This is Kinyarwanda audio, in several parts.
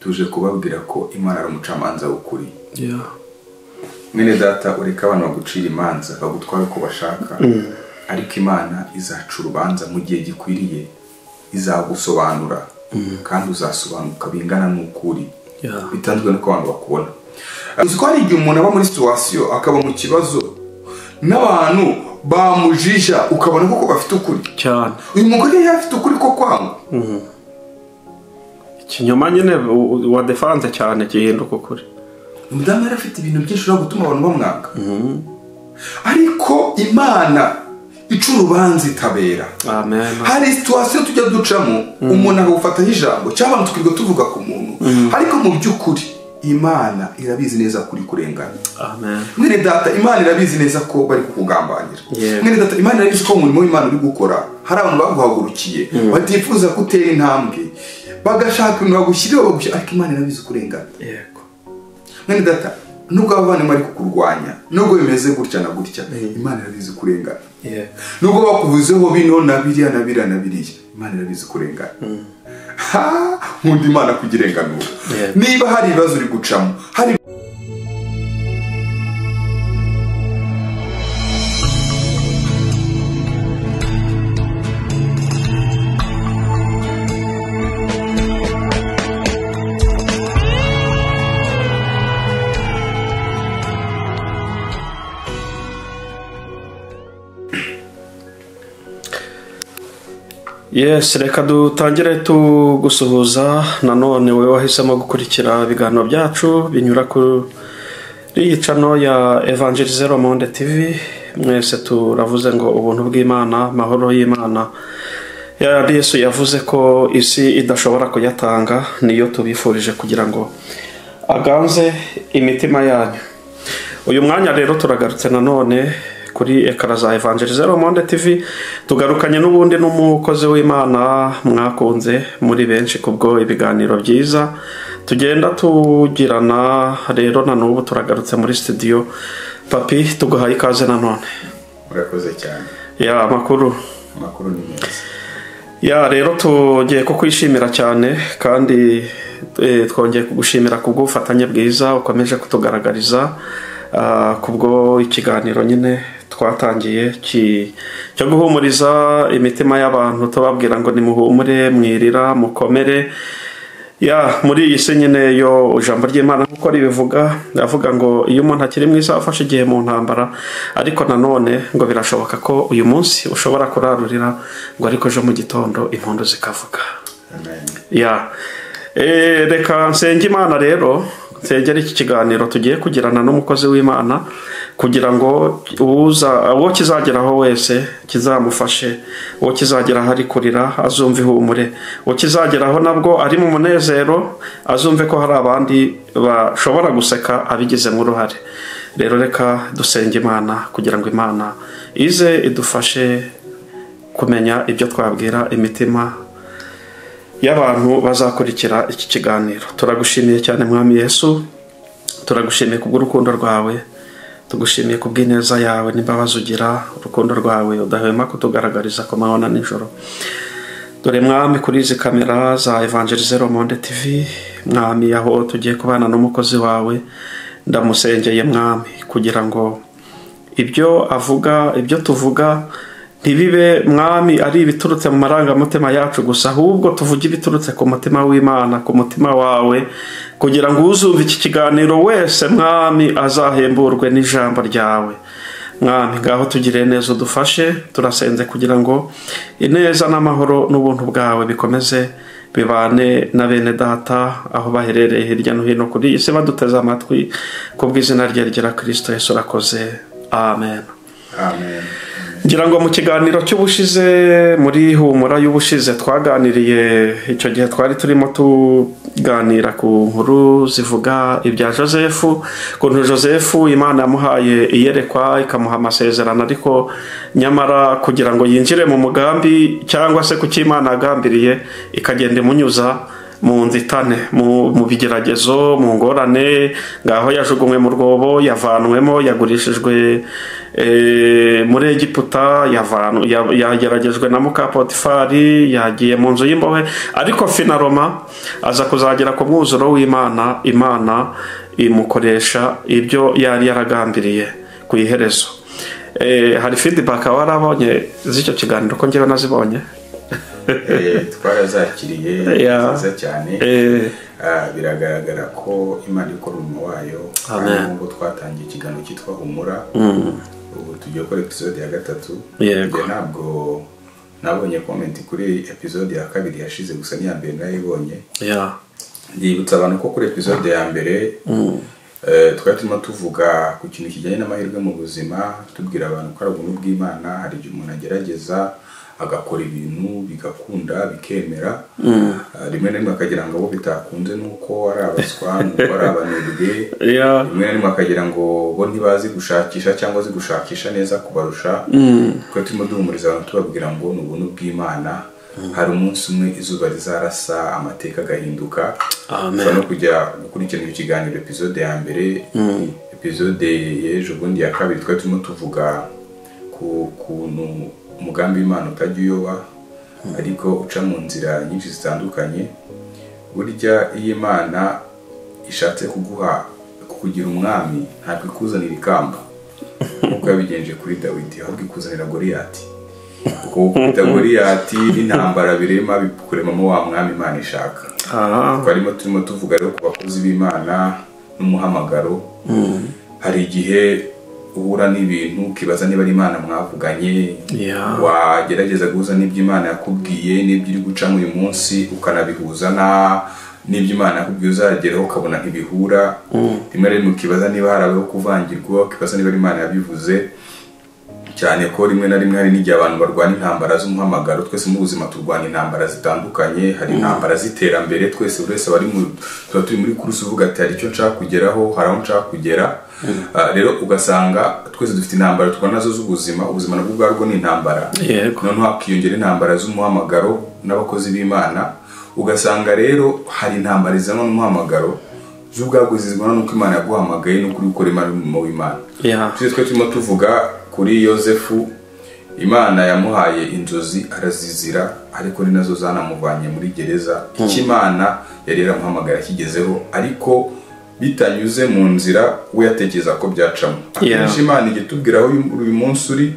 tuje kubabwira ko Imana ari umucamanza w'ukuri. Mwene data ureka abantu bagucira imanza bagutwara ko bashaka, ariko Imana izaca urubanza mu gihe gikwiriye, izagusobanura kandi uzasobanuka bingana n'ukuri bitandukanye n'uko abantu bakubona. Uzi ko hari igihe umuntu aba muri situation akaba mu kibazo n'abantu bamujija ukabona ko bafite ukuri cyane. Uyu mugore yafite ukuri ko kwanga ikinyoma nyine wa defense cyane gihinduka ukuri. Umudamu yari afite ibintu byinshi byo gutuma abantu bamwanga, ariko Imana ica urubanza itabera. Amen. Hari situation tujya ducamo umuntu agufata ijambo cyangwa tukirwa tuvuga ku muntu, ariko mu by'ukuri Imana irabizi neza kuri kurengana. Amen. Mwene data Imana irabizi neza ko bari kukugambanira. Mwene data Imana irabizi ko umurimo w'Imana uri gukora hari abantu baguhagurukiye batifuza gutera intambwe bagashaka ibintu bagushyiriho bagushyira, ariko Imana irabizi kurengana. Yego. Mwene data nubwo abana bari kukurwanya, nubwo bimeze gutya na gutya, Imana irabizi kurengana. Nubwo bakuvuzeho bino na biriya na biriya na biriya, Imana irabizi kurengana. Nkunda Imana kugirenganura. Niba hari ibibazo uri gucamo, hari Yes, reka dutangire tugusuhuza nanone wewe wahisemo gukurikira ibiganiro byacu binyura kuri iyi channel ya Evangelizero Monde TV. Mwese turavuze ngo ubuntu bw'Imana, mahoro y'Imana ya Yesu yavuze ko isi idashobora kuyatanga, niyo tubifurije kugira ngo aganze imitima yanyu. Uyu mwanya rero turagarutse nanone kuri ekara za Evangelizero Monde TV, tugarukanye n'ubundi n'umukozi w'Imana mwakunze muri benshi kubwo ibiganiro byiza tugenda tugirana. Rero na n'ubu turagarutse muri studio. Papi, tuguhaye ikaze nanone. Urakoze cyane. Ya makuru ni meza. Ya rero tugiye kukwishimira cyane kandi twongeye kugushimira kubw'ubufatanye bwiza ukomeje kutugaragariza kubwo ikiganiro nyine twatangiye cyo guhumuriza imitima y'abantu, tubabwira ngo nimuhumure, mwirira, mukomere. Ya muri iyi se nyine yo ijambo ry'Imana nkuko ribivuga, avuga ngo iyo umuntu akiri mwiza afashe igihe mu ntambara, ariko nanone ngo birashoboka ko uyu munsi ushobora kurarurira ngo ariko ejo mu gitondo impundu zikavuga. Amen. Ya reka nsenge Imana rero, nsengera iki kiganiro tugiye kugirana n'umukozi w'Imana kugira ngo uwo kizageraho wese kizamufashe, uwo kizageraho ari kurira azumve ihumure, uwo kizageraho nabwo ari mu munezero azumve ko hari abandi bashobora guseka abigizemo uruhare. Rero reka dusenge Imana kugira ngo Imana ize idufashe kumenya ibyo twabwira imitima y'abantu bazakurikira iki kiganiro. Turagushimiye cyane Mwami Yesu, turagushimiye kubw'urukundo rwawe, tugushimiye kubw'ineza yawe n'imbabazi ugira, urukundo rwawe udahwema kutugaragariza ku manywa na nijoro. Dore Mwami kuri izi kamera za Evangelizero Monde TV, Mwami aho tugiye kubana n'umukozi wawe, ndamusengeye Mwami kugira ngo ibyo avuga, ibyo tuvuga ntibibe Mwami ari ibiturutse mu marangamutima yacu gusa, ahubwo tuvuge ibiturutse ku mutima w'Imana, ku mutima wawe, kugira ngo uzumve iki kiganiro wese Mwami azahemburwe n'ijambo ryawe. Mwami ngaho tugire neza udufashe, turasenze kugira ngo ineza n'amahoro n'ubuntu bwawe bikomeze bibane na bene data aho baherereye hirya no hino kuri isi baduteze amatwi, kubw'izina rye rya Kristo Yesu rakoze. Amen. Amen. Ngira ngo mu kiganiro cy'ubushize, muri humura y'ubushize, twaganiriye icyo gihe twari turimo tuganira ku nkuru zivuga ibya Josefu, kuntu Josefu Imana yamuhaye iyerekwa ikamuha amasezerano, ariko nyamara kugira ngo yinjire mu mugambi cyangwa se kuki Imana yagambiriye ikagenda imunyuza mu nzitane, mu bigeragezo, mu ngorane. Ngaho yajugunywe mu rwobo, yavanwemo, yagurishijwe muri Egiputa yageragejwe na muka Potifari, yagiye mu nzu y'imbohe, ariko finaroma aza kuzagera ku mwuzuro w'Imana. Imana imukoresha ibyo yari yaragambiriye ku iherezo. Hari feedback warabonye z'icyo kiganiro ko njyewe nazibonye? Twarazakiriye nziza cyane. Biragaragara ko Imana ikora umurimo wayo, nubwo twatangiye ikiganiro cyitwa Humura. Ubu tugiye gukora episode ya 3. Ntabwo nabonye comment kuri episode ya 2 yashize, gusa ni ya mbere nayibonye. Ndibutsa abantu ko kuri episode ya mbere twari turimo tuvuga ku kintu kijyanye n'amahirwe mu buzima, tubwira abantu ko ari ubuntu bw'Imana. Hari igihe umuntu agerageza agakora ibintu bigakunda bikemera, rimwe na rimwe akagira ngo bo bitakunze nuko ari abaswa, nuko ari abanebwe, rimwe na rimwe akagira ngo bo ntibazi gushakisha cyangwa zi gushakisha neza kubarusha. Kuko turimo duhumuriza abantu tubabwira ngo ni ubuntu bw'Imana. Hari umunsi umwe izuba rizarasa, amateka agahinduka. No kujya gukurikirana ikiganiro episode ya mbere, episode y'ejo bundi ya 2 twari turimo tuvuga ku kuntu umugambi w'Imana utajya uyoba, ariko uca mu nzira nyinshi zitandukanye. Burya iyo Imana ishatse kukugira umwami, ntabwo ikuzanira ikamba nk'uko yabigenje kuri Dawidi, ahubwo ikuzanira Goliyati. Kuko gukubita Goliyati n'intambara birema bikuremamo wa mwami Imana ishaka. Twarimo turimo tuvuga rero ku bakozi b'Imana n'umuhamagaro. Hari igihe uhura n'ibintu ukibaza niba ari Imana mwavuganye, wagerageza guhuza n'ibyo Imana yakubwiye n'ibyo uri gucamo uyu munsi, ukanabihuza n'ibyo Imana yakubwiye uzageraho ukabona ntibihura. Rimwe rimwe ukibaza niba harabaho kuvangirwa, ukibaza niba ari Imana yabivuze. Cyane ko rimwe na rimwe hari n'igihe abantu barwana intambara z'umuhamagaro. Twese mu buzima turwana intambara zitandukanye. Hari intambara z'iterambere, twese buri wese tuba turi muri kuruse uvuga ati hari icyo nshaka kugeraho, hari aho nshaka kugera. Rero ugasanga twese dufite intambara turwana nazo z'ubuzima. Ubuzima nabwo ubwarwo ni intambara. Noneho hakiyongera intambara z'umuhamagaro n'abakozi b'Imana. Ugasanga rero hari intambara zizanwa n'umuhamagaro z'ubwabwo zizanwa n'uko Imana yaguhamagaye no kuri gukora umurimo w'Imana. Twe turimo tuvuga kuri Yosefu. Imana yamuhaye inzozi arazizira, ariko ni nazo zanamuvanye muri gereza. Imana yari yaramuhamagara kigezeho, ariko bitanyuze mu nzira we yatekereza ko byacamo. Akenshi Imana igitubwiraho uyu munsi uri,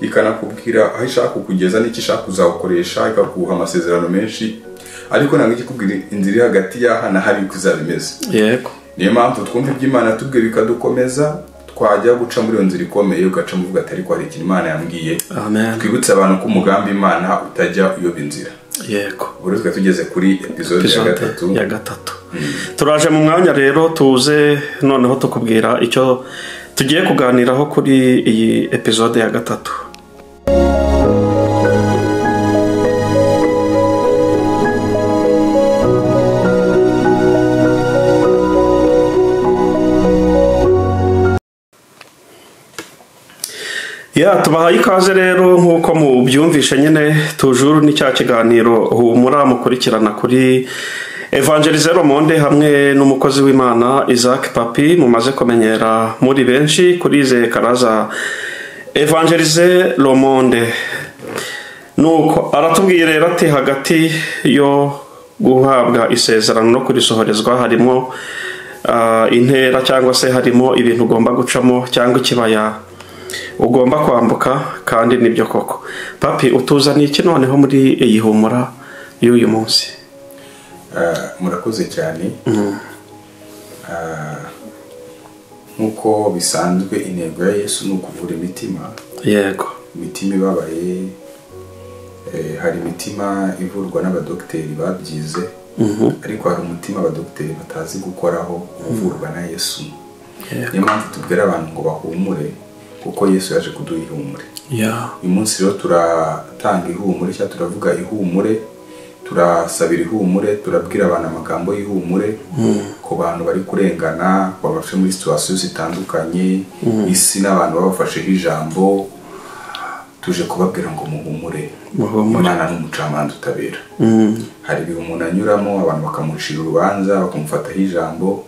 ikanakubwira aho ishaka kukugeza n'iki ishaka kuzakoresha, ikakuha amasezerano menshi, ariko ntabwo ikikubwira inzira iri hagati y'aha na hari uko izaba imeze. Niyo mpamvu twumva ibyo Imana yatubwiye bikadukomeza, twajya guca muri iyo nzira ikomeye ugaca muvuga ati ariko hari ikintu Imana yambwiye. Twibutse abantu ko umugambi Imana utajya uyoba inzira. Buri twari tugeze kuri episode ya 3. Turaje mu mwanya rero tuze noneho tukubwira icyo tugiye kuganiraho kuri iyi episode ya 3. Tubahaye ikaze rero nk'uko mubyumvishe nyine tujuru ni cya kiganiro Humura mukurikirana kuri Evangelize Romonde hamwe n'umukozi w'Imana Isaac Papi, mumaze kumenyera muri benshi kuri Ize Karaza Evangelize Romonde. Nuko aratubwira rero ati hagati yo guhabwa isezerano no kurisohorezwa harimo intera, cyangwa se harimo ibintu ugomba gucamo cyangwa ikibaya ugomba kwambuka, kandi nibyo koko. Papi, utuzaniye iki noneho muri iyi Humura y'uyu munsi? Murakoze cyane. Nkuko bisanzwe intego ya Yesu ni ukuvura imitima. Imitima ibabaye. Hari imitima ivurwa n'abadokiteri babyize, ariko hari umutima abadokiteri batazi gukoraho uvurwa na Yesu. Niyo mpamvu tubwira abantu ngo bahumure, kuko Yesu yaje kuduha ihumure. Uyu munsi rero turatanga ihumure, cyangwa turavuga ihumure, turasabira ihumure, turabwira abantu amagambo y'ihumure ku bantu bari kurengana, babafashe muri situation zitandukanye, isi n'abantu babafasheho ijambo. Tuje kubabwira ngo muhumure, Imana n'umucamanza utabera. Hari ibihe umuntu anyuramo abantu bakamucira urubanza, bakamufataho ijambo,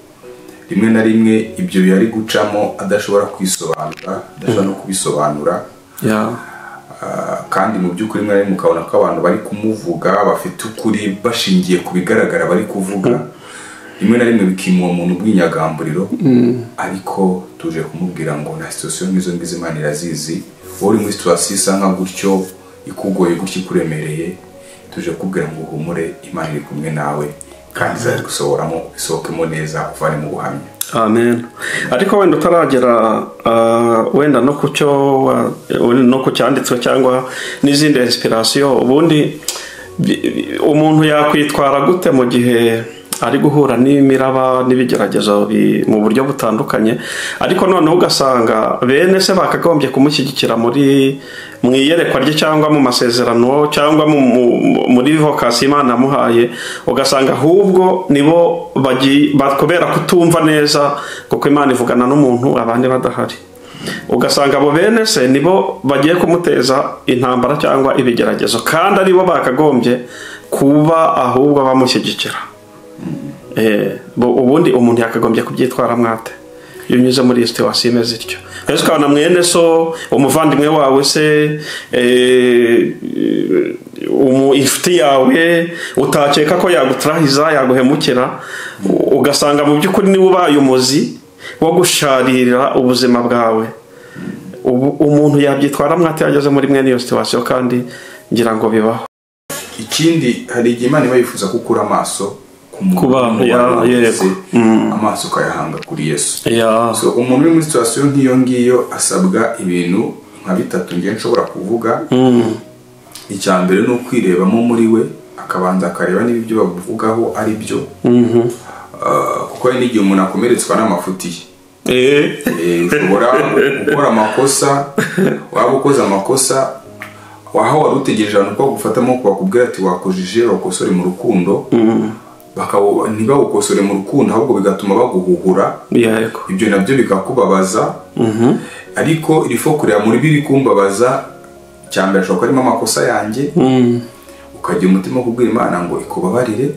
rimwe na rimwe ibyo yari gucamo adashobora kwisobanura, adashobora no kubisobanura. Kandi mu by'ukuri rimwe na rimwe ukabona ko abantu bari kumuvuga bafite ukuri bashingiye ku bigaragara bari kuvuga, rimwe na rimwe bikimuha umuntu bw'inyagamburiro. Ariko tuje kumubwira ngo na situation nk'izo ngizo Imana irazizi, wowe uri muri situation isa nka gutyo ikugoye gutyo ikuremereye, tuje kubwira ngo uhumure, Imana iri kumwe nawe kandi izari gusohoramo isohokemo neza uvane mu buhamya. Amen. Ariko wenda utaragera wenda no ku cyanditswe cyangwa n'izindi inspiration, ubundi umuntu yakwitwara gute mu gihe ari guhura n'imiraba n'ibigeragezo mu buryo butandukanye, ariko noneho ugasanga bene se bakagombye kumushyigikira mu iyerekwa rye cyangwa mu masezerano cyangwa muri vocation Imana yamuhaye, ugasanga ahubwo nibo kubera kutumva neza kuko Imana ivugana n'umuntu abandi badahari, ugasanga abo bene se nibo bagiye kumuteza intambara cyangwa ibigeragezo, kandi aribo bakagombye kuba ahubwo bamushyigikira. Ubundi umuntu yakagombye kubyitwara mwate iyo unyuze muri iyi situation imeze ityo. Ese ukabona mwene so, umuvandimwe wawe se, inshuti yawe utakeka ko yagutarahiza yaguhemukira, ugasanga mu by'ukuri niwe ubaye umuzi wo gusharira ubuzima bwawe. Umuntu yabyitwara mwate yageze muri mwene iyo situation, kandi ngira ngo bibaho. Ikindi hari igihe Imana iba yifuza kukura amaso amaso ukayahanga kuri Yesu. So umuntu uri muri situation nk'iyo ngiyo asabwa ibintu nka bitatu ngiye nshobora kuvuga. Icya mbere ni ukwirebamo muri we, akabanza akareba niba ibyo bavugaho ari byo, kuko hari n'igihe umuntu akomeretswa n'amafuti ye. Ushobora gukora amakosa, waba ukoze amakosa waho wari utegereje abantu ko gufatamo bakubwira ati wakojije bakosore mu rukundo, ntibawukosore mu rukundo ahubwo bigatuma baguhuhura. Ibyo nabyo bikakubabaza. Ariko irifo kureba muri biri kumbabaza, cyambere ashobora harimo amakosa yanjye, ukagira umutima kubwira Imana ngo ikubabarire,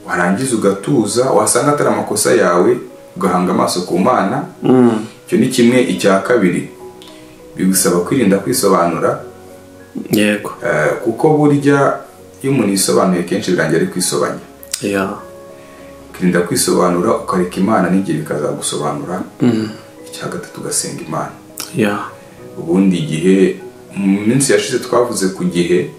warangiza ugatuza, wasanga atari amakosa yawe ugahanga amaso ku Mana. Icyo ni kimwe. Icya kabiri bigusaba kwirinda kwisobanura, kuko burya iyo umuntu yisobanuye kenshi birangira ari kwisobanya. Kwirinda kwisobanura ukareka Imana n'igihe bikazagusobanura. Icya gatatu ugasenga Imana. Ubundi igihe mu minsi yashize twavuze ku gihe,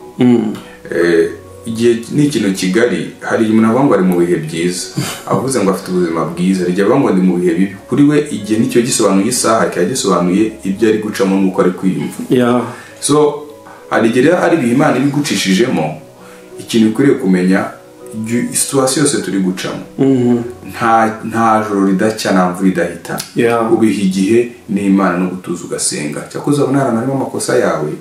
igihe ni ikintu kigari. Hari umuntu avuga ngo ari mu bihe byiza, avuze ngo afite ubuzima bwiza, igihe avuga ngo ndi mu bihe bibi. Kuri we igihe nicyo gisobanuye isaha, cyangwa gisobanuye ibyo ari gucamo n'uko ari kwiyumva. So hari igihe ari ibihe Imana ibigucishijemo, ikintu ukwiriye kumenya, situation yose turi gucamo nta joro ridacya nta mvura idahita. Ubiha igihe n'Imana no gutuza ugasenga. Cyakoze abona harimo amakosa yawe,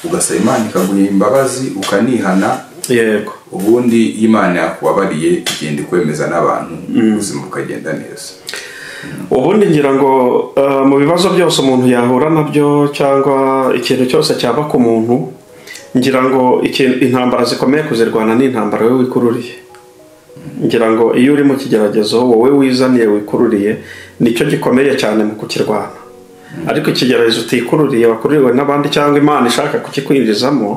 ugasaba Imana ikaguha imbabazi ukanihana. Ubundi Imana yakubabariye igenda ikwemeza n'abantu, ubuzima bukagenda neza. Ubundi ngira ngo mu bibazo byose umuntu yahura nabyo cyangwa ikintu cyose cyaba ku muntu, ngira ngo intambara zikomeye kuzirwana n'intambara wowe wikururiye. Ngira ngo iyo uri mu kigeragezo wowe wizaniye wikururiye nicyo gikomeye cyane mu kukirwana. Ariko ikigeragezo utikururiye wakururiwe n'abandi cyangwa Imana ishaka kukikwinjizamo,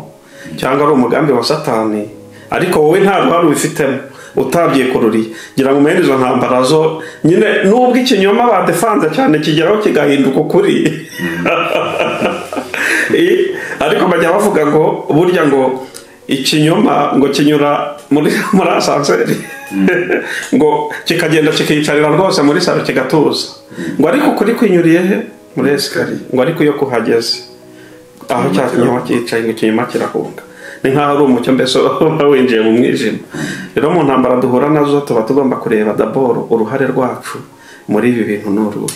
cyangwa ari umugambi wa Satani, ariko wowe nta ruhare ubifitemo utabyikururiye, ngira ngo mwene izo ntambara zo nyine nubwo ikinyoma badefanze cyane kigeraho kigahinduka ukuri. Ariko bajya bavuga ngo burya ngo ikinyoma ngo kinyura muri asanseri, ngo kikagenda kikicarira rwose muri salo kigatuza, ngo ariko kuri kwinyuriye he muri esikariye, ngo ariko iyo kuhageze aho cya kinyoma cyicaye ngo ikinyoma kirahunga. Ni nkaho ari umucyo mbese winjiye mu mwijima. Rero mu ntambara duhura nazo tuba tugomba kureba d'abord uruhare rwacu muri ibi bintu n'uruhu.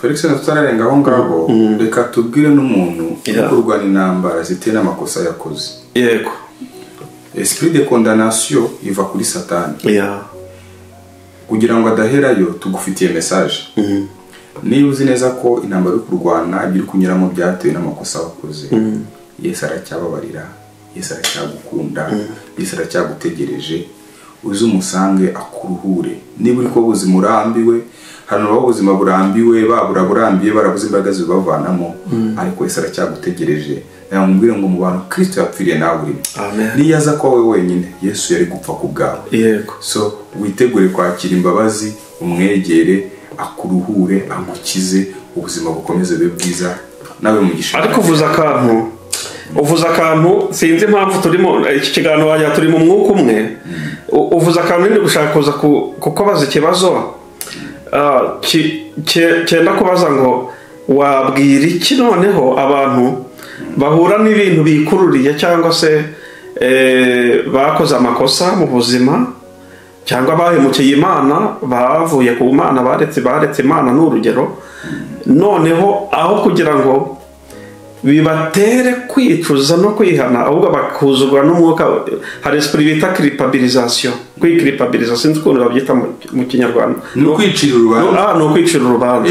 Felix natararenga aho ngaho, reka tubwire n'umuntu kurwana intambara ziteye n'amakosa yakoze. Esprit de condamnation iva kuri Satani. Kugira ngo adaherayo tugufitiye message. Niba uzi neza ko intambara yo kurwana ibiri kunyuramo byatewe n'amakosa wakoze, Yesu aracyababarira, Yesu aracyagukunda, Yesu aracyagutegereje. uze umusange akuruhure. Niba uri ko ubuzima urambiwe, hano baba ubuzima burambiwe, babura burambiye, barabuze imbaraga zibavanamo, ariko Yesu aracyagutegereje. Yamubwira ngo mu bantu Kristo yapfiriye nawe urimo. Niyo aza kwa wewe wenyine, Yesu yari gupfa ku bwawe. Yego. So witegure kwakira imbabazi, umwegere, akuruhure, agukize, ubuzima bukomeze bube bwiza nawe mugisha. Ariko uvuza akantu sinzi impamvu turimo iki kiganiro wajya turi mu mwuka umwe. Uvuza akantu ndi gushaka kuza kuko baza ikibazo cyenda kubaza ngo wabwira iki noneho abantu bahura n'ibintu bikururiye cyangwa se bakoze amakosa mu buzima cyangwa bahemukiye Imana, bavuye ku Mana, baretse Imana n'urugero, noneho aho kugira ngo bibatere kwicuza no kwihana, ahubwo bakuzurwa n'umwuka. Hari esprit bita culpabilisation, kwikilpabiliza, sinzi ukuntu babyita mu Kinyarwanda. No kwicira urubanza. No kwicira urubanza.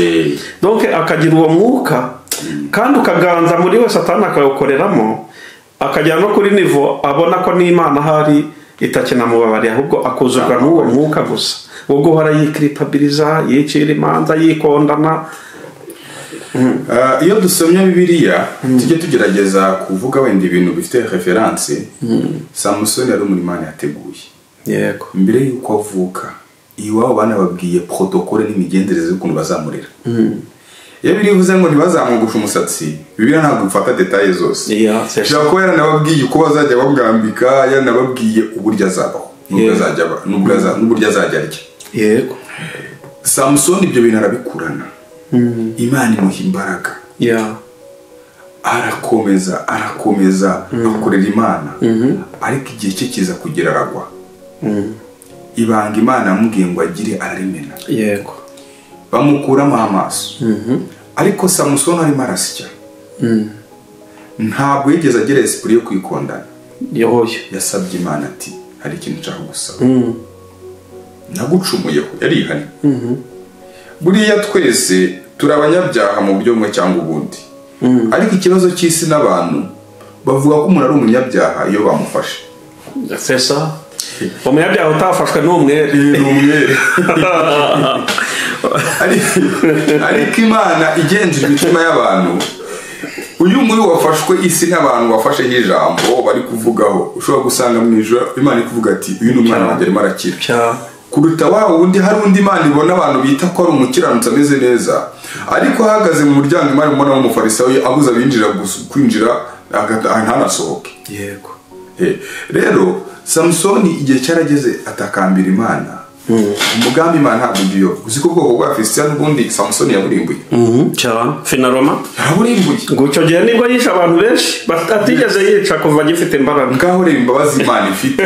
Donc akagira uwo mwuka kandi ukaganza muri we, Satani akawukoreramo, akajya no kuri nivo abona ko n'Imana hari itakinamubabariye, ahubwo akuzurwa n'uwo mwuka gusa wo guhora yikilpabiliza, yicira imanza, yikondana. Iyo dusomye Bibiliya tujye tugerageza kuvuga wenda ibintu bifite reference. Samusoni yari umurimo yateguye. Yego. Mbere yuko avuka iwabo bana babwiye protocole n'imigendereze y'ukuntu bazamurera. Iyo birivuze ngo ntibazamugusha umusatsi, Bibiliya ntabwo ifata details zose. Shaka ko yaranababwiye uko bazajya babwambika, yaranababwiye uburyo azabaho, n'uburyo azajya arya. Yego. Samusoni ibyo bintu arabikurana. Imana imuha imbaraga. Arakomeza akorera Imana. Ariko igihe cye kiza kugera aragwa. Ibanga Imana yamubwiye ngo agire ararimena. Yego. Bamukuramo amaso. Ariko Samusoni arimo arasya. Ntabwo yigeze agira esprit yo kwikondana. Yasabye Imana ati hari ikintu nshaka gusaba. Nagucumuyeho, yarihanye. Buriya twese turabanyabyaha mu buryo bumwe cyangwa ubundi. Ariko ikibazo cy'isi n'abantu bavuga ko umuntu ari umunyabyaha iyo bamufashe. Sesa umunyabyaha utafashwe n'umwere. Ariko Imana igenzura imitima y'abantu. Uyu muri wafashwe isi n'abantu wafashe h'ijambo bari kuvugaho, ushobora gusanga mu ijoro Imana ikuvuga ati uyu n'umwana wanjye arimo arakira. Kuruta wa wundi hari undi Imana ibona abantu bita ko ari umukiranutsi ameze neza, ariko ahagaze mu muryango Imana imubona w'umufarisayo abuza abinjira kwinjira ntanasohoke. Yego. Rero Samusoni igihe cyarageze atakambira Imana. Umugambi Imana ntabwo ugiyo. Uzi ko ubwoko bwa Filisitiya n'ubundi Samusoni yaburimbuye. Cyane finaroma yaburimbuye. Ngo icyo gihe nibwo yisha abantu benshi batigeze yica kuva gifite imbaraga. Ngaho rero imbabazi Imana ifite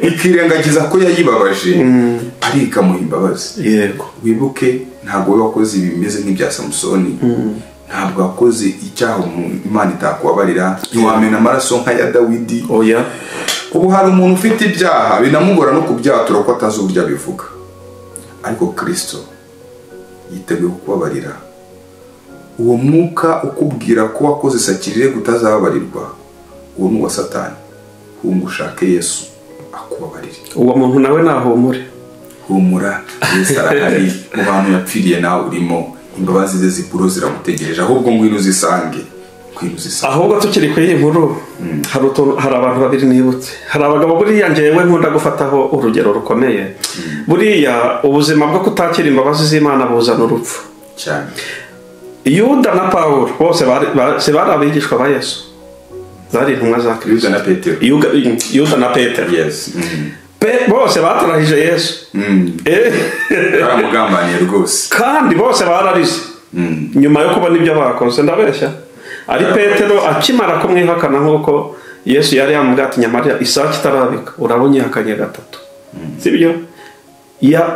ikirengagiza ko yayibabaje, ari ikamuha imbabazi. Yego. Wibuke ntabwo we wakoze ibimeze nk'ibya Samusoni. Ntabwo wakoze icyaha Imana itakubabarira. Ntiwamena amaraso nka ya Dawidi. Oya. Ubu hari umuntu ufite ibyaha binamugora no kubyatura ko atazi uburyo abivuga, ariko Kristo yiteguye kubabarira. Uwo mwuka ukubwira ko wakoze sakirire gutazababarirwa, uwo ni uwa Satani. Hunga ushake Yesu akubabarire. Uwo muntu nawe nahumure. Humura, Yesu arahari. Mu bantu yapfiriye nawe urimo, imbabazi ze zikuru ziramutegereje, ahubwo ngwino uzisange. Ahubwo tukiri kuri iyi nkuru hari abantu babiri nibutse. Hari abagabo buriya njyewe nkunda gufataho urugero rukomeye. Buriya ubuzima bwo kutakira imbabazi z'Imana buzana urupfu cyane. Yuda na Pawulo bose bari abigishwa ba Yesu, zari intumwa za Kristo. Yuda na Petero. Yes. Bose batarahije Yesu. Baramugambaniye rwose. Kandi bose bararize nyuma yo kubona ibyo bakoze. Ndabeshya. Ari Petero akimara kumwihakana nk'uko Yesu yari yamubwiye ati nyamara isaki itarabika urabonyihakanye gatatu. Sibyo?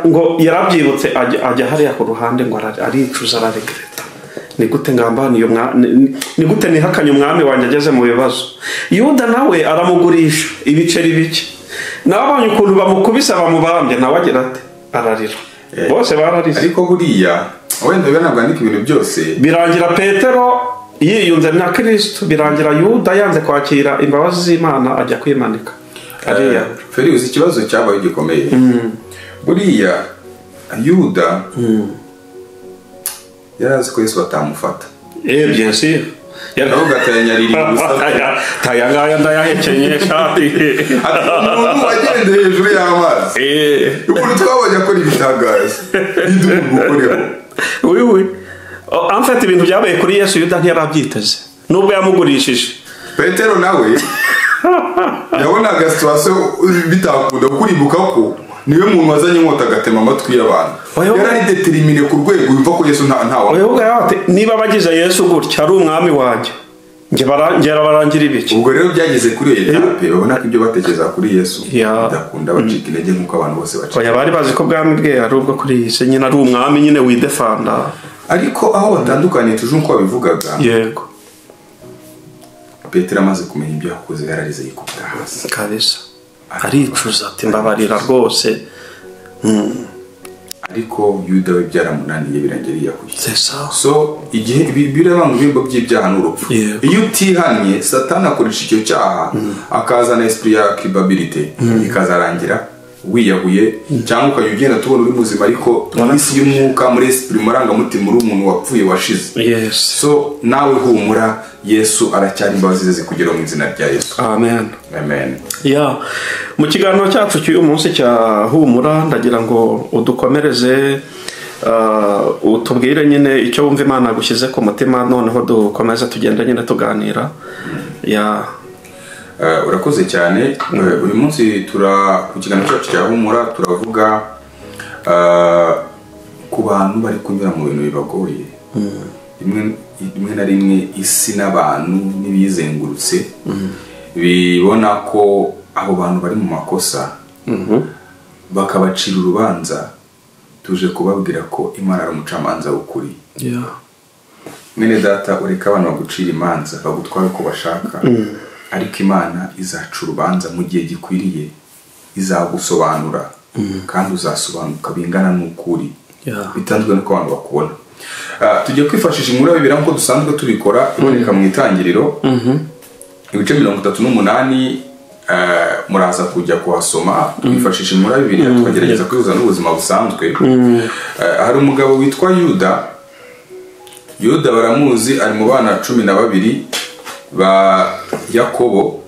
Ngo yarabyibutse ajya hariya ku ruhande ngo aricuza araregreta. Ni gute ngambaniye ni gute nihakanye umwami wanjye ageze mu bibazo. Yuda nawe aramugurisha ibiceri bike. Nabonye ukuntu bamukubisa bamubambye nawe agira ati ararira. Bose bararize. Ariko buriya wenda ntabwo andika ibintu byose. Birangira Petero yiyunze na Kristo, birangira Yuda yanze kwakira imbabazi z'Imana ajya kwimanika. Feri uzi ikibazo cyabaye gikomeye. Buriya Yuda yarazi ko Yesu atamufata. Bien sûr. Yaravuga atanyarira gusa. Tayangaya ndayahekeye shati. Umuntu wagendeye hejuru y'amazi. Umuntu twabonye akora ibitangaza. Idugukoreho. Oui. En fait ibintu byabaye kuri Yesu Yuda ntiyarabyiteze. Nubwo yamugurishije. Petero nawe yabonaga situation bitakunda kuribuka ko niwe muntu wazanye inkota agatema amatwi y'abantu. Yarari determine ku rwego yumva ko Yesu nta wa. Niba bagize Yesu gutya ari umwami wanjye. Ngera barangira ibiki. Ubwo rero byageze kuri iyo etape babona ko ibyo batekereza kuri Yesu bidakunda bacika intege nk'uko abantu bose bacika. Oya bari bazi ko bwami bwe ari ubwo kuri iyi se nyine ari umwami nyine widefanda. Ariko aho batandukanye tuje uko babivugaga. Yego. Petero amaze kumenya ibyo yakoze yararize yikubita hasi. Kabisa. Aricuza ati mbabarira rwose. Ariko Yuda we byaramunaniye birangiriye yakuye. C'est ça. So igihe birabanga ibimbo by'ibyaha n'urupfu. Iyo utihanye Satani akoresha icyo cyaha akazana esprit ya culpabilité ikazarangira wiyahuye cyangwa ukayugenda tubona uri muzima ariko isi y'umwuka muri esprit marangamutima uri umuntu wapfuye washize. Yes. So nawe humura Yesu aracyari imbabazi ze zikugera mu izina rya Yesu. Amen. Amen. Mu kiganiro cyacu cy'uyu munsi cya humura ndagira ngo udukomereze utubwire nyine icyo wumva Imana gushyize ku mutima noneho dukomeza tugenda nyine tuganira. Urakoze cyane. Uyu munsi ku kiganiro cyacu cya humura turavuga ku bantu bari kunyura mu bintu bibagoye. Rimwe na rimwe isi n'abantu n'ibizengurutse bibona ko abo bantu bari mu makosa bakabacira urubanza. Tuje kubabwira ko Imana ari umucamanza w'ukuri. Mwene data ureka abantu bagucira imanza bagutwara uko bashaka, ariko Imana izaca urubanza mu gihe gikwiriye, izagusobanura kandi uzasobanuka bingana n'ukuri bitandukanye n'uko abantu bakubona. Tugiye kwifashisha inkuru y'Bibiliya nk'uko dusanzwe tubikora iboneka mu itangiriro ibice 38 muraza kujya kuhasoma twifashisha inkuru y'Bibiliya tukagerageza kwihuza n'ubuzima busanzwe. Hari umugabo witwa Yuda baramuzi, ari mu bana 12 ba Yakobo.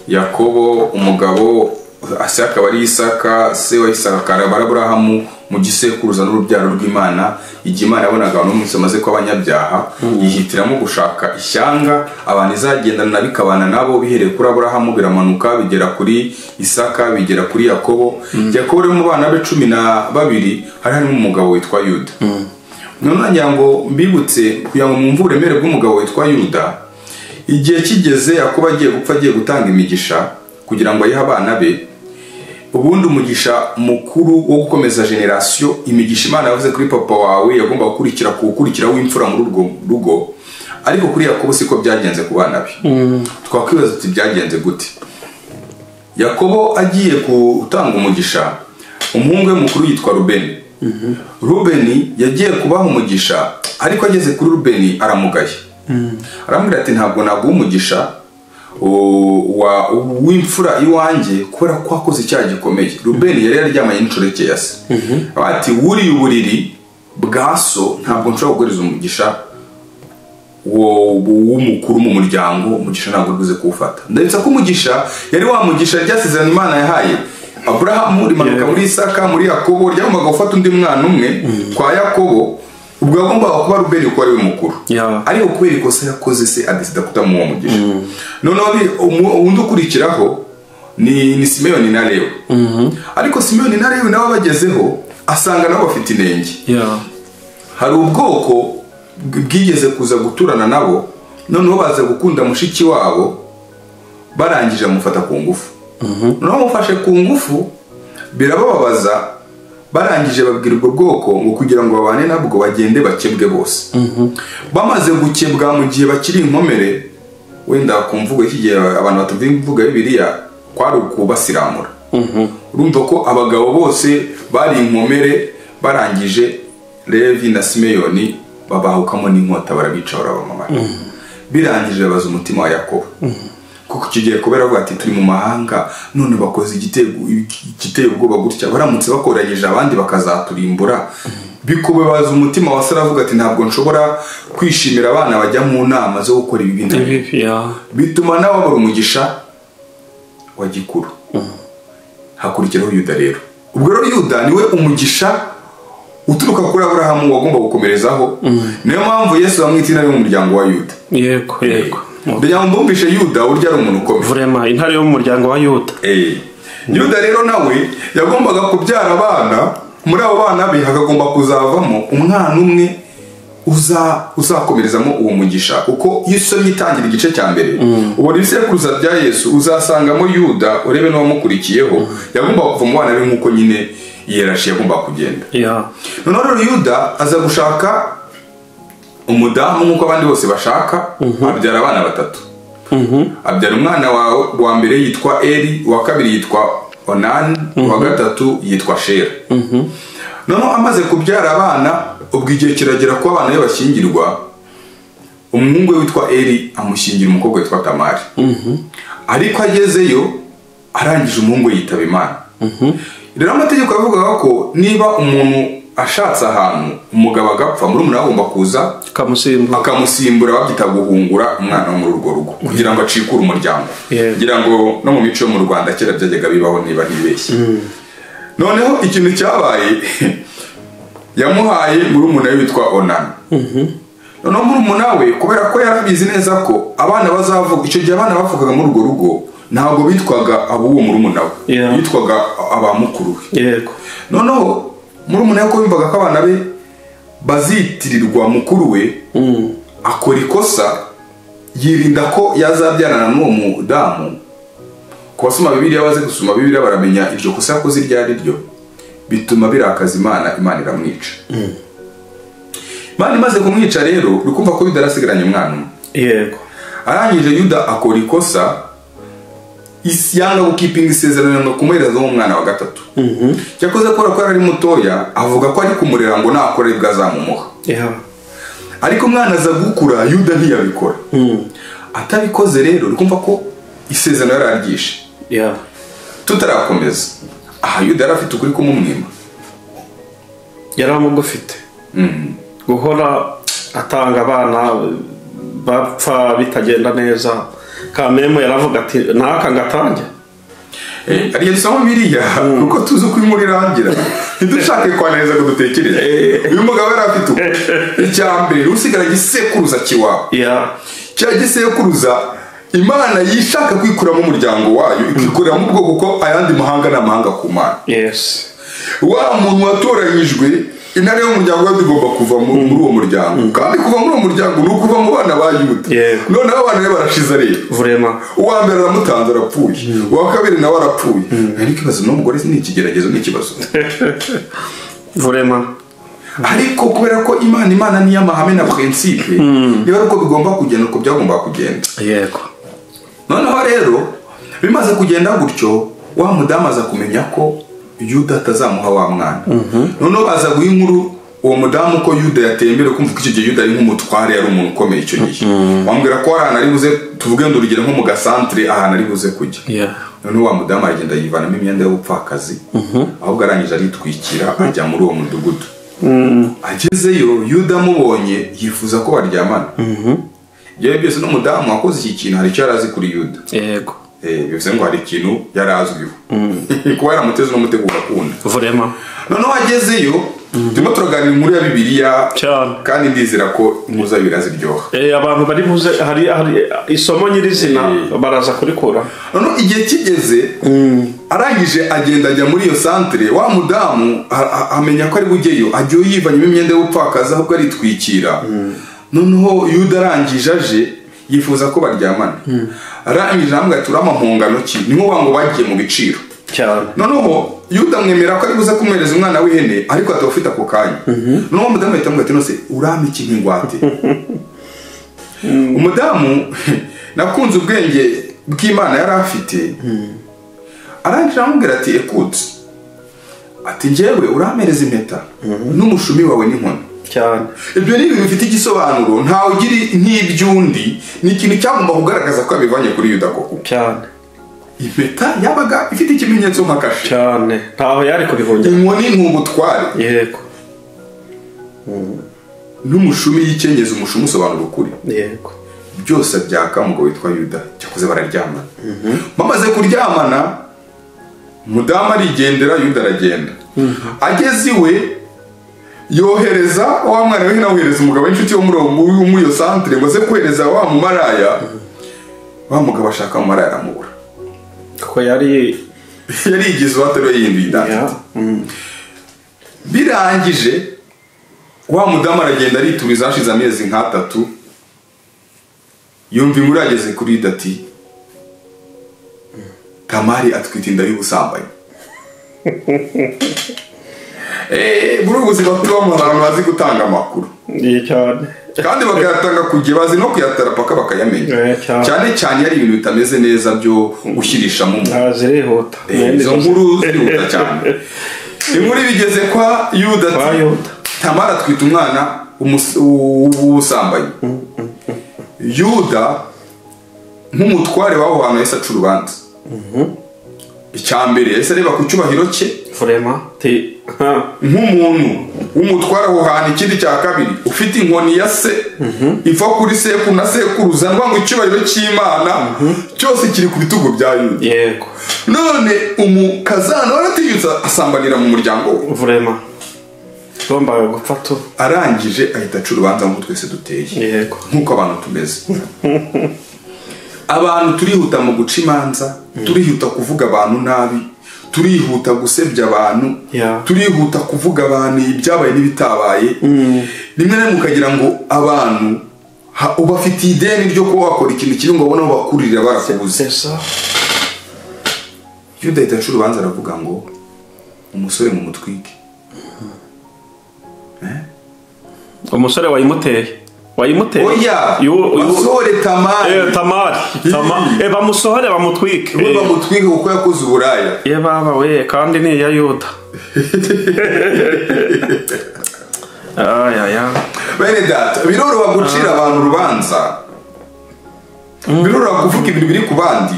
Yakobo umugabo ase akaba ari Isaka, se wa Isaka akaba Aburahamu mu gisekuruza n'urubyaro rw'Imana. Igihe Imana yabonaga abantu bose bamaze ko abanyabyaha yihitiramo gushaka ishyanga abantu izagendana na bikabana nabo, bihereye kuri Aburahamu biramanuka bigera kuri Isaka bigera kuri Yakobo. Yakobo rero mu bana be 12 harimo umugabo witwa Yuda. None nyango mbibutse kugira ngo mwumve uburemere bw'umugabo witwa Yuda. Igihe kigeze Yakobo agiye gupfa, agiye gutanga imigisha kugira ngo ayihe abana be. Ubundi umugisha mukuru wo gukomeza generation, imigisha Imana yavuze kuri papa wawe yagomba gukurikira w'imfura muri urwo rugo, ariko kuri Yakobo siko byagenze ku bana be. Twakwibaza tuti byagenze gute? Yakobo agiye gutanga umugisha, umuhungu we mukuru yitwa Rubeni. Rubeni yagiye kubaha umugisha, ariko ageze kuri Rubeni aramugaye. Aramubwira ati ntabwo naguha umugisha w'imfura iwanjye kubera ko akoze icyaha gikomeye. Rubeni yari yaryamanye n'inshoreke ya se. Ati wuriye uburiri bwa so ntabwo nshobora kuguriza umugisha w'umukuru mu muryango, umugisha ntabwo uguze kuwufata. Ndabitsa ko umugisha yari wa mugisha ryasezerano Imana yahaye Aburahamu rimanuka muri Isaka muri Yakobo, ryagombaga gufata undi mwana umwe kwa Yakobo, ubwo yagombaga kuba Rubeni uko ari we mukuru. Ariko kubera ikosa yakoze se adesida kutamuha umugisha. Noneho undi ukurikiraho ni Simeyoni na Lewi. Ariko Simeyoni na Lewi nabo bagezeho asanga nabo bafite inenge. Hari ubwoko bwigeze kuza guturana nabo, noneho baza gukunda mushiki wabo, barangije amufata ku ngufu. Noneho mufashe ku ngufu birabababaza, barangije babwira ubwo bwoko ngo kugira ngo babane nabwo bagende bakebwe bose. Bamaze gukebwa mu gihe bakiri inkomere, wenda kumvuga iki gihe abantu batumva imvuga y'Bibiliya kwari ukubasiramura. Urumva ko abagabo bose bari inkomere, barangije Levi na Simeyoni babahukamo n'inkota barabica barabamara. Birangije babaza umutima wa Yakobo kuko kigiye kubera avuga ati turi mu mahanga none bakoze igiteye ubwoba gutya baramutse bakoranyije abandi bakazaturimbura bikubabaza umutima wa Sara avuga ati ntabwo nshobora kwishimira abana bajya mu nama zo gukora ibi bintu bituma nawe abara umugisha wa gikuru hakurikiraho Yuda rero ubwo rero Yuda niwe umugisha uturuka kuri Aburahamu wagomba gukomerezaho niyo mpamvu Yesu amwitira mu muryango wa Yuda yego ndagira ngo mbumvishe Yuda urya ari umuntu ukomeye vraiment intare yo mu muryango wa Yuda Yuda rero nawe yagombaga kubyara abana muri abo bana be hakagomba kuzavamo umwana umwe uzakomerezamo uwo mugisha uko Yesu yitangira igice cya mbere ubwo ibisekuruza bya Yesu uzasangamo Yuda urebe n'uwamukurikiyeho yagomba kuva mu bana be nk'uko nyine yerashi yagomba kugenda noneho rero Yuda aza gushaka umudamu nk'uko abandi bose bashaka abyara abana batatu abyara umwana wa mbere yitwa Eli uwa kabiri yitwa Onani uwa gatatu yitwa Shera noneho amaze kubyara abana ubwo igihe kiragera ko abana be bashyingirwa umuhungu we witwa Eli amushyingira umukobwa witwa Tamari ariko agezeyo arangije umuhungu yitaba Imana rero amategeko avuga ko niba umuntu ashatse ahantu umugabo agapfa muri umuntu agomba kuza akamusimbura babyita guhungura umwana wo muri urwo rugo kugira ngo acikure umuryango kugira ngo no mu mico yo mu Rwanda kera byajyaga bibaho niba ntibeshye noneho ikintu cyabaye yamuhaye muri umuntu witwa Onani noneho muri umuntu we kubera ko yarabizi neza ko abana bazavuga icyo gihe abana bavugaga muri urwo rugo ntabwo bitwaga abuwo muri umuntu we bitwaga abamukuru we noneho muri umuntu ko bimvaga ko abana be bazitirirwa mukuru we akora ikosa yirinda ko yazabyarana n'uwo mudamu ku basoma Bibiliya baze gusoma Bibiliya baramenya iryo kosa yakoze iryo ari ryo bituma birakaza Imana iramwica Imana imaze kumwica rero urikumva ko bidarasigaranye umwana arangije Yuda akora ikosa yanga gukipinga isezerano no kumuhereza umwana wa gatatu cyakoze ko ari mutoya avuga ko ari kumurera ngo nakora ibyo azamumuha ariko umwana aza gukura Yuda ntiyabikora atabikoze rero urikumva ko isezerano yararyishe tutarakomeza Yuda yarafite ukuri kumumwima yaramugufite guhora atanga abana bapfa bitagenda neza Kamemo yaravuga ati naka ngatange ariye dusoma Bibiliya kuko tuzi uko imuri irangira ntidushake kwaneza ngo dutekereze uyu mugabo yarafite icyambere usigara gisekuruza kiwabo cya gisekuruza Imana yishaka kwikuramo umuryango wayo ikikurira mu bwoko ko ayandi mahanga n'amahanga ku Mana wa muntu watoranyijwe intare y'umuryango we igomba kuva muri uwo muryango kandi kuva muri uwo muryango ni ukuva mu bana ba Yuda noneho abana be barashize rero uwa mbere aramutanze arapfuye uwa kabiri nawe arapfuye ariko ikibazo n'umugore ni ikigeragezo n'ikibazo ariko kubera ko Imana ni y'amahame na principe niba ariko bigomba kugenda uko byagomba kugenda noneho rero bimaze kugenda gutyo wa mudamu aza kumenya ko Yuda atazamuha wa mwana noneho aza guha inkuru uwo mudamu ko Yuda yatembere kumva ko icyo gihe Yuda ari nk'umutware yari umuntu ukomeye icyo gihe wambwira ko ahantu ari buze tuvuge ngo urugero nko mu gasantere ahantu ari buze kujya noneho wa mudamu aragenda yivanamo imyenda y'ubupfakazi ahubwo arangije aritwikira ajya muri uwo mudugudu agezeyo Yuda amubonye yifuza ko baryamana yewe byose n'umudamu wakoze iki kintu hari icyo yarazi kuri Yuda bivuze ngo hari ikintu yarazwiho kuba yaramuteze n'umutego ugakunda noneho agezeyo turimo turaganira inkuru ya Bibiliya kandi ndizera ko inkuru za Bibiliya ziryoha abantu bari buze hari isomo nyirizina baraza kurikura noneho igihe kigeze arangije agenda ajya muri iyo santere wa mudamu amenya ko ari bugeyo ajya yivanyemo imyenda y'ubupfakazi ahubwo aritwikira noneho Yuda arangije aje yifuza ko baryamana arangije hamwe ati urama mpongano ki ni nko ngo bagiye mu biciro noneho Yuda mwemera ko ari buze kumuhereza umwana w'ihene ariko atawufite ako kanya noneho umudamu ahita amubwira ati nose urama iki nk'ingwate umudamu nakunze ubwenge bw'Imana yari afite arangije amubwira ati ekute ati njyewe uramereza impeta n'umushumi wawe n'inkoni cyane. Ibyo ni ibintu bifite igisobanuro ntawe ugira nk'iby'undi, ni ikintu cyagomba kugaragaza ko abivanye kuri Yuda koko cyane. impeta yabaga ifite ikimenyetso nka kashe cyane, ntaho yari kubihungira. inkoni nk'ubutware, yego, n'umushumi y'icyenyezi, umushumi usobanura ukuri, yego, byose byaka umugabo witwa Yuda. cyakoze bararyamana. bamaze kuryamana, umudamu arigendera, Yuda aragenda. ageze iwe yohereza wa mwana we, nawohereza umugabo w'inshuti wo muri iyo santere ngo aze kohereza wa mumaraya. wa mugabo ashaka mumaraya aramubura kuko yari igize uwatari yinduye idafite. birangije wa mudamu aragenda aritumiza, hashize amezi nk'atatu yumva inkuru yageze kuri Yuda ati Tamari atwite inda y'ubusambanyi. muri ubu buzima tubamo abantu bazi gutanga amakuru cyane, kandi bakayatanga ku gihe, bazi no kuyatara paka bakayamenya, cyane cyane yari ibintu bitameze neza byo gushyirishamo zirihuta. izo nkuru zirihuta cyane. inkuru bigeze kwa Yuda ati Tamari atwite umwana w'ubusambanyi. Yuda nk'umutware w'aho hantu yahise aca urubanza. icyambere yahise areba ku cyubahiro cye nk'umuntu w'umutware aho hantu. ikindi cya kabiri, ufite inkoni ya se iva kuri sekuru na sekuruza, ngo icyubahiro cy'Imana cyose kiri ku bitugu bya Yuda. yego, none umukazana waratinyutse asambanira mu muryango we, ugomba gupfa. arangije ahita aca urubanza nk'uko twese duteye, yego, nk'uko abantu tumeze. abantu turihuta mu guca imanza, turihuta kuvuga abantu nabi, turihuta gusebya abantu, turihuta kuvuga abantu ibyabaye n'ibitabaye. rimwe na rimwe ukagira ngo abantu ubafitiye ideni ryo kuba wakora ikintu kibi ngo babone aho bakurira barakubuze. Yuda ahita aca urubanza aravuga ngo umusore mu mutwike. umusore wayimuteye oya, basohore Tamari, bamusohore bamutwike, bamutwike kuko yakoze uburaya. baba we, kandi ni iya Yuda. bene data, biroroha gucira abantu urubanza, biroroha kuvuga ibintu biri ku bandi,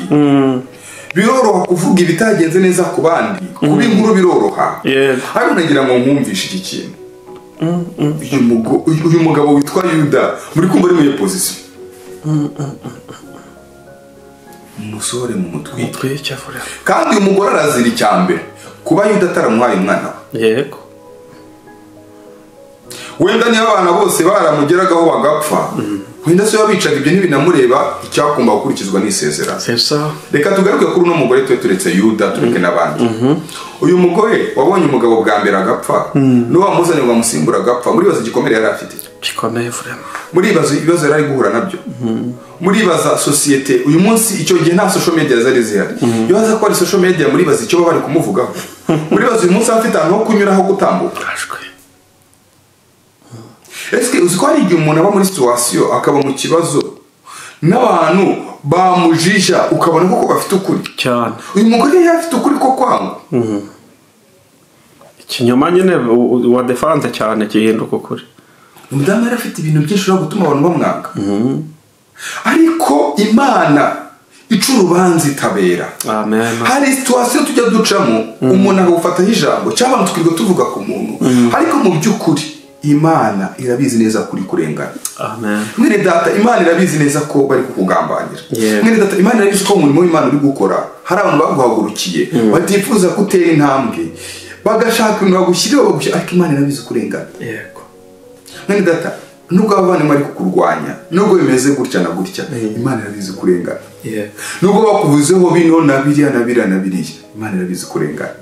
biroroha kuvuga ibitagenze neza ku bandi, kuba inkuru biroroha. ariko nagira ngo nkumvishe iki kintu. uyu mugabo witwa Yuda, muri kumva ari muri position, umusore mu mutwe, kandi uyu mugore arazira icyambere kuba Yuda ataramuhaye umwana. yego, wenda niba abana bose baramugeragaho bagapfa, wenda se wabicaga ibyo ntibinamureba, icyakumba gukurikizwa n'isezerano. reka tugaruke kuri uno mugore twe turetse Yuda, tureke n'abandi. uyu mugore wabonye umugabo bwa mbere agapfa, n'uwo wamuzanye ngo amusimbura agapfa, muribaza igikomere yari afite, muribaza ibibazo yari ari guhura nabyo, muribaza sosiyete uyu munsi. icyo gihe nta social media zari zihari, iyo haza ko ari social media, muribaza icyo baba bari kumuvugaho. muribaza uyu munsi afite ahantu ho kunyura, ho gutambuka. ese uzi ko hari igihe umuntu aba muri situation akaba mu kibazo n'abantu bamujija, ukabona koko bafite ukuri cyane. uyu mugore yari afite ukuri ko kwanga, ikinyoma nyine wa defante cyane gihinduka ukuri. umudamu yari afite ibintu byinshi byo gutuma abantu bamwanga. ariko Imana ica urubanza itabera. hari situation tujya ducamo, umuntu akawufataho ijambo, cyangwa abantu twirirwa tuvuga ku muntu, ariko mu by'ukuri Imana irabizi neza kuri kurengana. mwene data, Imana irabizi neza ko bari kukugambanira. mwene data, Imana irabizi ko umurimo w'Imana uri gukora hari abantu baguhagurukiye batifuza gutera intambwe, bagashaka ibintu bagushyiriho bagushyira, ariko Imana irabizi kurengana. mwene data, nubwo abavandimwe ari kukurwanya, nubwo bimeze gutya na gutya, Imana irabizi kurengana. nubwo bakuvuzeho bino na biriya na biriya na biriya, Imana irabizi kurengana.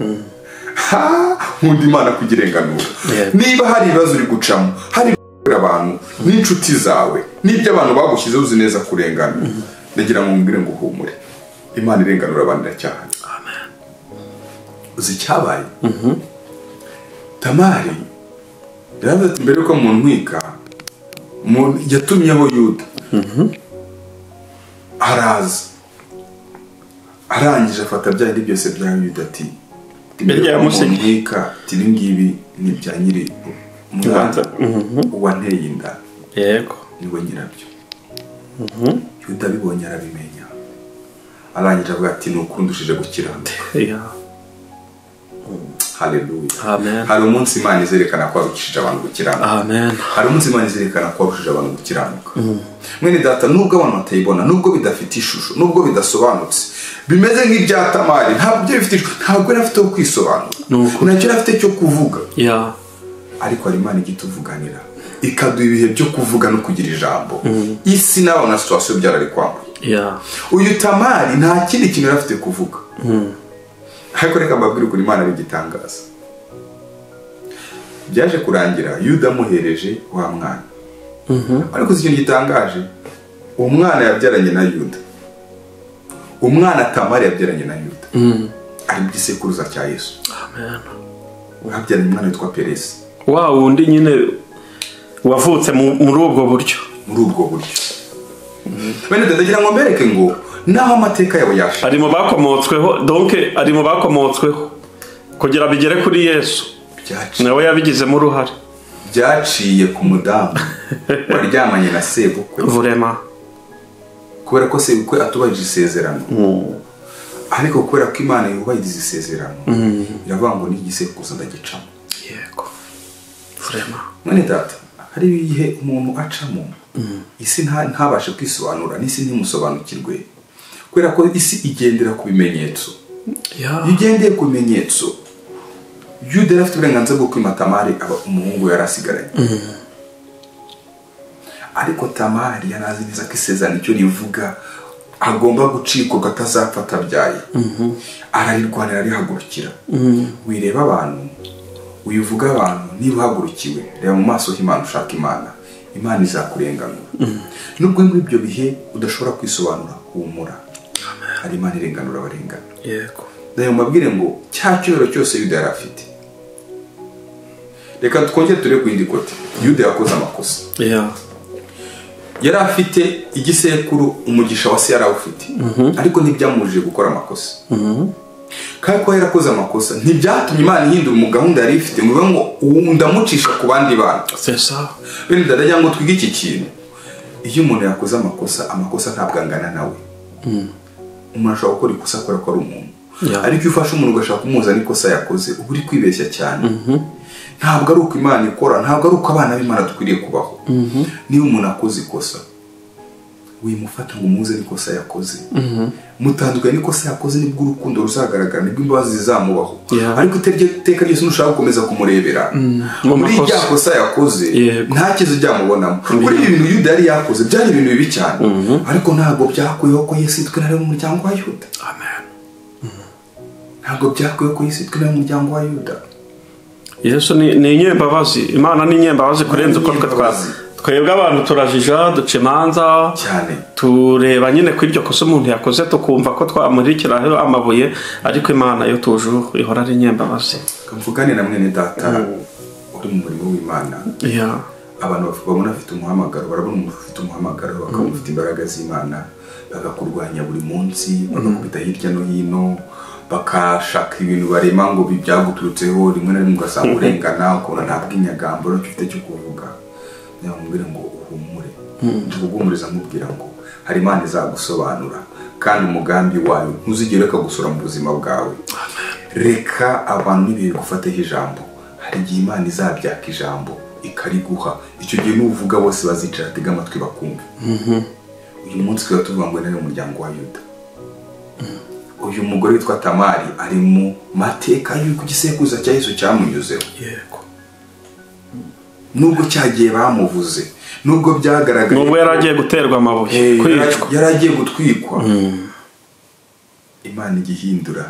nkunda Imana kugirenganura. niba hari ibibazo uri gucamo, hari abantu n'inshuti zawe, n'ibyo abantu bagushyizeho uzi neza kurengana, ndagira ngo mbwire ngo uhumure, Imana irenganura abantu iracyahari. uzi icyabaye? Tamari yaravuze ati mbere yuko mu ntwika yatumyeho Yuda, araza arangije afata bya bindi byose bya Yuda ati ntwika, ibi ngibi ni ibya nyiri umwana uwanteye inda yego niwe nyirabyo. Yuda abibonye arabimenya, arangije avuga ati nukundushije gukiranuka. Haleluya. Amen. Hari umunsi Imana izerekana ko arukishije abantu gukiranuka. Amen. Hari umunsi Imana izerekana ko arushije abantu gukiranuka. Mwene data, nubwo abantu batayibona, nubwo bidafite ishusho, nubwo bidasobanutse, bimeze nk'ibya Tamari, ntabwo byo bifite ishusho, ntabwo yari afite cyo kwisobanura, ntacyo yari afite cyo kuvuga. Ariko hari Imana igituvuganira ikaduha ibihe byo kuvuga no kugira ijambo. Isi n'abantu na situation byarari kwambuye. Uyu Tamari nta kindi kintu yari afite kuvuga. Ariko reka mbabwire ko Imana ari igitangaza. Byaje kurangira Yuda amuhereje wa mwana. Ariko ikintu gitangaje, umwana yabyaranye na Yuda, umwana Tamari yabyaranye na Yuda, ari igisekuruza cya Yesu. Amen. Yabyaranye umwana witwa Peresi, wa wundi nyine wavutse muri ubwo buryo. Bene ndagira ngo mbereke ngo naho amateka yabo yasha ari mu bakomotsweho, donc ari mu bakomotsweho kugira bigere kuri Yesu, nawe yabigizemo uruhare. Byaciye ku mudamu waryamanye na sebukwe, vraiment kubera ko sebukwe atubahirije isezerano. Ariko kubera ko Imana yubahiriza isezerano, iravuga ngo n'igisekuruza ndagicamo. Yego, vraiment. Mwene data, hari ibihe umuntu acamo, isi ntabashe kwisobanura, n'isi ntimusobanukirwe, kubera ko isi igendera ku bimenyetso. Igendeye ku bimenyetso. Yuda afite uburenganzira bwo kwima Tamari umuhungu yari asigaranye. Ariko Tamari yanazi neza ko isezerano icyo rivuga agomba gucika ko atazapfa atabyaye. Ararirwanira arihagurukira. Wireba abantu, uyivuga abantu, niba uhagurukiwe, reba mu maso y'Imana, ushaka Imana, Imana izakurenganura. Nubwo muri ibyo bihe udashobora kwisobanura, humura, hari Imana irenganura abarengana. Yego. Ndayo mabwire ngo cya cyoro cyose Yuda yari afite. Reka twongere ture ku indi kote. Yuda yakoze amakosa. Yari afite igisekuru, umugisha wa se yari awufite, ariko ntibyamujije gukora amakosa. Kandi ko yarakoze amakosa ntibyatumye Imana ihindura mu gahunda yari ifite ngo ndamucisha ku bandi bana. C'est ça. Bene ndagira ngo twige iki kintu. Iyo umuntu yakoze amakosa ntabwo angana nawe. Umuntu ashobora gukora ikosa akora ko ari umuntu, ariko iyo ufashe umuntu ugashaka kumuza n'ikosa yakoze, uba uri kwibeshya cyane. Ntabwo ari uko Imana ikora, ntabwo ari uko abana b'Imana dukwiriye kubaho. Niba umuntu akoze ikosa, wimufata ngo umuze n'ikosa yakoze, mutandukanye n'ikosa yakoze, nibwo urukundo ruzagaragara, nibwo imbabazi zizamubaho. Ariko iteka ryose nushaka gukomeza kumurebera muri rya kosa yakoze, nta kizo byamubonamo. Muri ibi bintu Yuda yari yakoze byari ibintu bibi cyane, ariko ntabwo byakuyeho ko Yesu yitwara mu muryango wa Yuda. Amen. Ntabwo byakuyeho ko Yesu yitwara mu muryango wa Yuda. Yesu ni inyembabazi. Imana ni inyembabazi kurenza uko twebwe abantu turajija, duca imanza cyane, tureba nyine ko iryo kosa umuntu yakoze tukumva ko twamurikiraho amabuye, ariko Imana yo tujuru ihora ari inyembabazi. Kamvugane na mwene data uri mu murimo w'Imana. Abantu babona afite umuhamagaro, barabona umuntu ufite umuhamagaro, bakamufite imbaraga z'Imana, bagakurwanya buri munsi, bagakubita hirya no hino, bakashaka ibintu barema ngo bibyaguturutseho, rimwe na rimwe ugasanga urengana, ukabona ntabwo inyagamburo ufite cyo kuvuga. Nyamubwira ngo uhumure, ndiguhumuriza nkubwira ngo hari Imana izagusobanura, kandi umugambi wayo ntuzigere kagusura mu buzima bwawe. Reka abantu nibiye gufateho ijambo, hari igihe Imana izabyaka ijambo ikariguha, icyo gihe nuvuga bose bazicara tega amatwi bakumva. Uyu munsi twaba tuvuga ngo nari umuryango wa Yuda. Uyu mugore witwa Tamari ari mu mateka y'uko igisekuruza cya Yesu cyamunyuzeho. Yego. Nubwo cyagiye bamuvuze, nubwo byagaragaye, nubwo yaragiye guterwa amabuye, yaragiye gutwikwa, Imana igihindura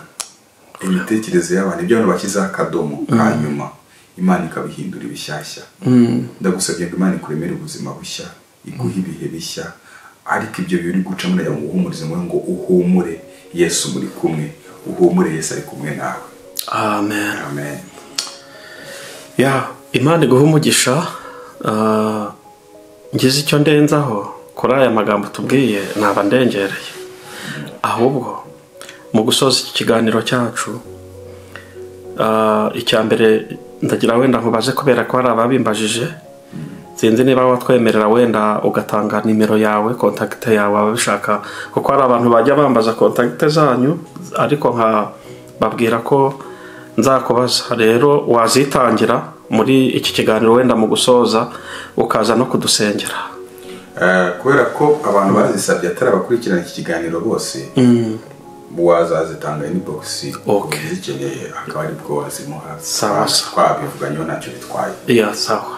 imitekerereze y'abantu, ibyo abantu bashyizeho akadomo kanyuma, Imana ikabihindura ibishyashya. Ndagusabye ngo Imana ikuremere ubuzima bushya, iguhe ibihe bishya, ariko ibyo biri gucamo na umuhumurize ngo uhumure, Yesu muri kumwe, uhumure, Yesu ari kumwe nawe. Amen. Amen. Imana iguha umugisha. Ngize icyo ndenzaho kuri aya magambo tubwiye, naba ndengereye. Ahubwo mu gusoza iki kiganiro cyacu, icya mbere ndagira wenda nkubaze kubera ko hari ababimbajije sinzi niba watwemerera wenda ugatanga nimero yawe contact yawe ababishaka kuko hari abantu bajya bambaza contact zanyu ariko nka babwira ko nzakubaza rero wazitangira muri iki kiganiro wenda mu gusoza ukaza no kudusengera kubera ko abantu bazisabye atari abakurikirana iki kiganiro bose wazazitanga inbox uzikeneye akaba ari bwo wazimuha sawa twabivuganyeho ntacyo bitwaye sawa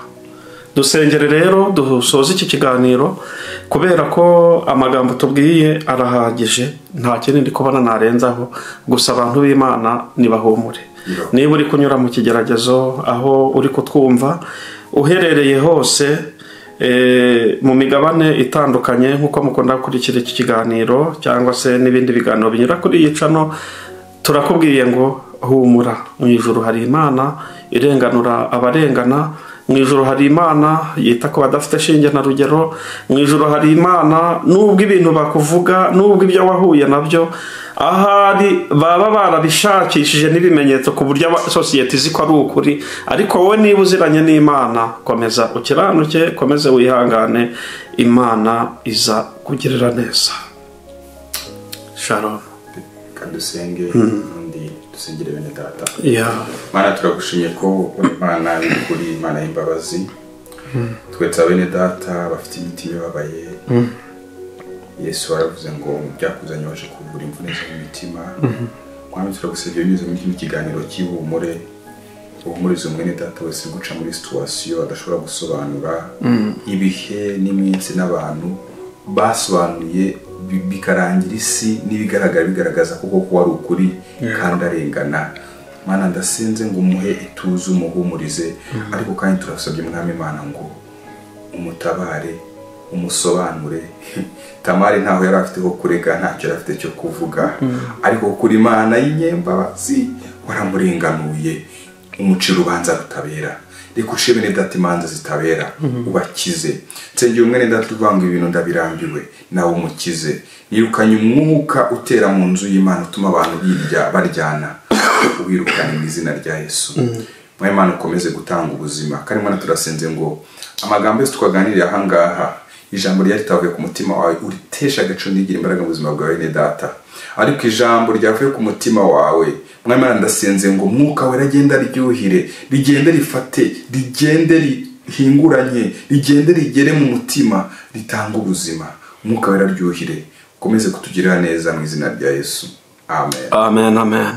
dusengere rero dusoza iki kiganiro kubera ko amagambo tubwiye arahagije nta kindi kubona narenzaho gusa abantu b'Imana nibahumure niba uri kunyura mu kigeragezo aho uri kutwumva uherereye hose mu migabane itandukanye nkuko mukunda gukurikira iki kiganiro cyangwa se n'ibindi biganiro binyura kuri iyi channel turakubwiye ngo humura mu ijuru hari Imana irenganura abarengana mu ijuru hari Imana yita ko badafite shinge na rugero mu ijuru hari Imana nubwo ibintu bakuvuga nubwo ibyo wahuye nabyo ahari baba barabishakishije n'ibimenyetso ku buryo society ziko ari ukuri ariko wowe niba uziranye n'Imana komeza ukiranuke komeze wihangane Imana iza kugirira neza. Shalom. Kadusenge undi dusengere bene data. Mana turagushimye ko Imana y'ukuri Imana y'imbabazi twetsa bene data bafite imitima babaye Yesu waravuze ngo byakuzanye waje kuvura imvune z'imitima kwami turagusebye binyuze mu kiganiro cy'ihumure uhumurize mwene data wese guca muri situation adashobora gusobanura ibihe n'iminsi n'abantu basobanuye bikarangira isi n'ibigaragara bigaragaza ko koko wari ukuri kandi arengana. Mana ndasenze ngo umuhe ituze umuhumurize ariko kandi turasabye mwami Imana ngo umutabare umusobanure. Tamari ntaho yari afite ho kurega ntacyo yari afite cyo kuvuga ariko kuri Imana y'inyembabazi waramurenganuye umucira ubanza rutabera reka ushimene data imanza zitabera ubakize nsengeye umwene data uvanga ibintu ndabirambiwe nawe umukize yirukanye umwuka utera mu nzu y'Imana utuma abantu baryana ubirukane mu izina rya Yesu. Imana ukomeze gutanga ubuzima kandi Imana turasenze ngo amagambo yose twaganiriye aha ngaha ijambo ryaritavuye ku mutima wawe uritesha agaciro n'igira imbaraga mu buzima bwawe ne data ariko ijambo ryavuye ku mutima wawe Imana ndasenze ngo mwuka we ragenda ryuhire rigende rifate rigende rihinguranye rigende rigere mu mutima ritanga ubuzima mwuka we raryuhire ukomeze kutugirira neza mu izina rya Yesu. Amen. Amen.